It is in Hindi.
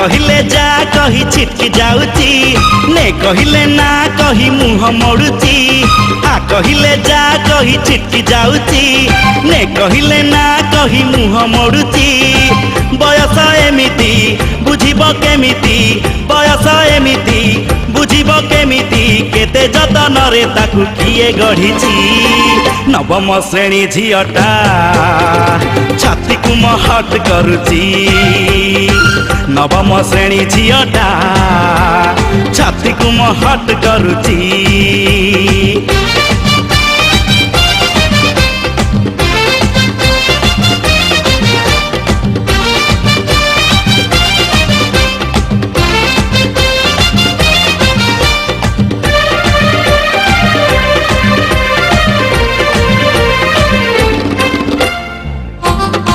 कहले जा कही छिटकी जाउची ने कहले ना कही मुह मोड़ुची आ कहले जा कही छिटकी जाउची ने कहले ना कही मुह मोड़ुची बयस एमिति बुझिब केमिति बयस एमिति बुझिब केमिति केते जतन रे ताकू किए गढ़िची नवम श्रेणी झीटा छाती को महट करुची नवम श्रेणी झीटा छाती को महट करुची।